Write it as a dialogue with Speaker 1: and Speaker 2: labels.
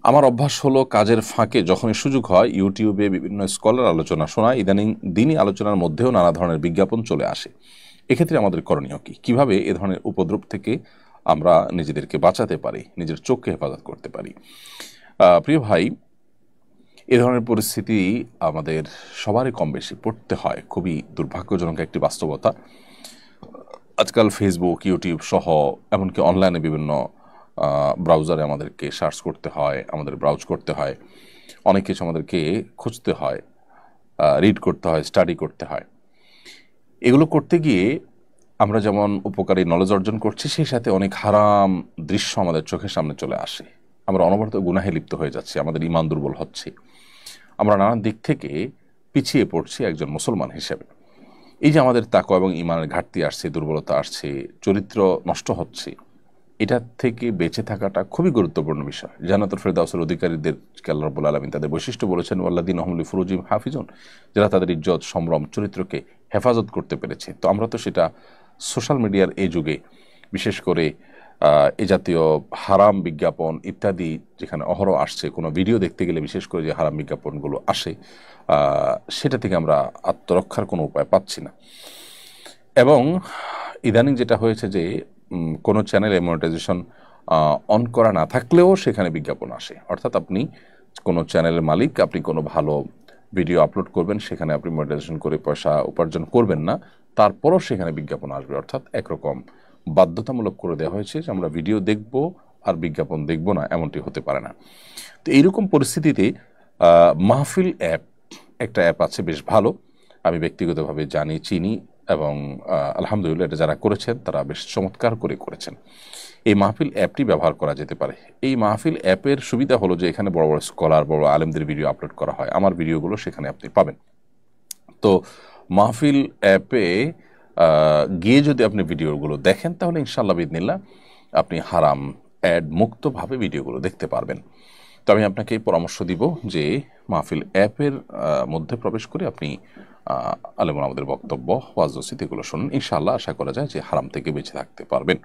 Speaker 1: আমার অভ্যাস হলো কাজের ফাঁকে যখনই সুযোগ হয় ইউটিউবে বিভিন্ন স্কলার আলোচনা শোনা। ইদানিং দিনই আলোচনার মধ্যেও নানা ধরনের বিজ্ঞাপন চলে আসে। এক্ষেত্রে আমাদের করণীয় কি? কিভাবে এ ধরনের উপদ্রব থেকে আমরা নিজেদেরকে বাঁচাতে পারি, নিজের চোখকে হেফাজত করতে পারি? প্রিয় ভাই, এ ধরনের পরিস্থিতি আমাদের সবারই কম বেশি পড়তে হয়। খুবই দুর্ভাগ্যজনক একটি বাস্তবতা। আজকাল ফেসবুক, ইউটিউব সহ এমনকি অনলাইনে বিভিন্ন ব্রাউজারে আমাদেরকে সার্চ করতে হয়, আমাদের ব্রাউজ করতে হয়, অনেক কিছু আমাদেরকে খুঁজতে হয়, রিড করতে হয়, স্টাডি করতে হয়। এগুলো করতে গিয়ে আমরা যেমন উপকারী নলেজ অর্জন করছি, সেই সাথে অনেক হারাম দৃশ্য আমাদের চোখের সামনে চলে আসে। আমরা অনবরত গুনাহে লিপ্ত হয়ে যাচ্ছি, আমাদের ঈমান দুর্বল হচ্ছে, আমরা নানান দিক থেকে পিছিয়ে পড়ছি একজন মুসলমান হিসেবে। এই যে আমাদের তাকওয়া এবং ঈমানের ঘাটতি আসছে, দুর্বলতা আসছে, চরিত্র নষ্ট হচ্ছে, এটা থেকে বেঁচে থাকাটা খুবই গুরুত্বপূর্ণ বিষয়। জান্নাতুল ফেরদাউসের অধিকারীদের আল্লাহ রাব্বুল আলামিন তাদের বৈশিষ্ট্য বলেছেন, ওয়াল্লাযীনা হুম লিফুরুজিহিম হাফিজুন, যারা তাদের ইজ্জত, সম্ভ্রম, চরিত্রকে হেফাজত করতে পেরেছে। তো আমরা তো সেটা সোশ্যাল মিডিয়ার এই যুগে, বিশেষ করে এ জাতীয় হারাম বিজ্ঞাপন ইত্যাদি যেখানে অহরহ আসছে, কোনো ভিডিও দেখতে গেলে বিশেষ করে যে হারাম বিজ্ঞাপনগুলো আসে, সেটা থেকে আমরা আত্মরক্ষার কোনো উপায় পাচ্ছি না। এবং ইদানিং যেটা হয়েছে যে কোনো চ্যানেলে মনিটাইজেশন অন করা না থাকলেও সেখানে বিজ্ঞাপন আসে। অর্থাৎ আপনি কোনো চ্যানেলের মালিক, আপনি কোনো ভালো ভিডিও আপলোড করবেন, সেখানে আপনি মনিটাইজেশন করে পয়সা উপার্জন করবেন না, তারপরও সেখানে বিজ্ঞাপন আসবে। অর্থাৎ একরকম বাধ্যতামূলক করে দেওয়া হয়েছে যে আমরা ভিডিও দেখব আর বিজ্ঞাপন দেখব না, এমনটি হতে পারে না। তো এইরকম পরিস্থিতিতে মাহফিল অ্যাপ, একটা অ্যাপ আছে বেশ ভালো, আমি ব্যক্তিগতভাবে জানি, চিনি, এবং আলহামদুলিল্লাহ এটা যারা করেছেন তারা বেশ চমৎকার করে করেছেন। এই মাহফিল অ্যাপটি ব্যবহার করা যেতে পারে। এই মাহফিল অ্যাপের সুবিধা হলো যে এখানে বড় বড় স্কলার, বড় আলেমদের ভিডিও আপলোড করা হয়, আমার ভিডিওগুলো সেখানে আপনি পাবেন। তো মাহফিল অ্যাপে গিয়ে যদি আপনি ভিডিওগুলো দেখেন, তাহলে ইনশাআল্লাহ বিদিনিল্লাহ আপনি হারাম অ্যাড মুক্তভাবে ভিডিওগুলো দেখতে পারবেন। তো আমি আপনাকে পরামর্শ দিব যে মাহফিল অ্যাপের মধ্যে প্রবেশ করে আপনি আলেম ওলামাদের বক্তব্য, ওয়াজ নসিহত এগুলো শুনুন। ইনশাআল্লাহ আশা করা যায় যে হারাম থেকে বেঁচে থাকতে পারবেন।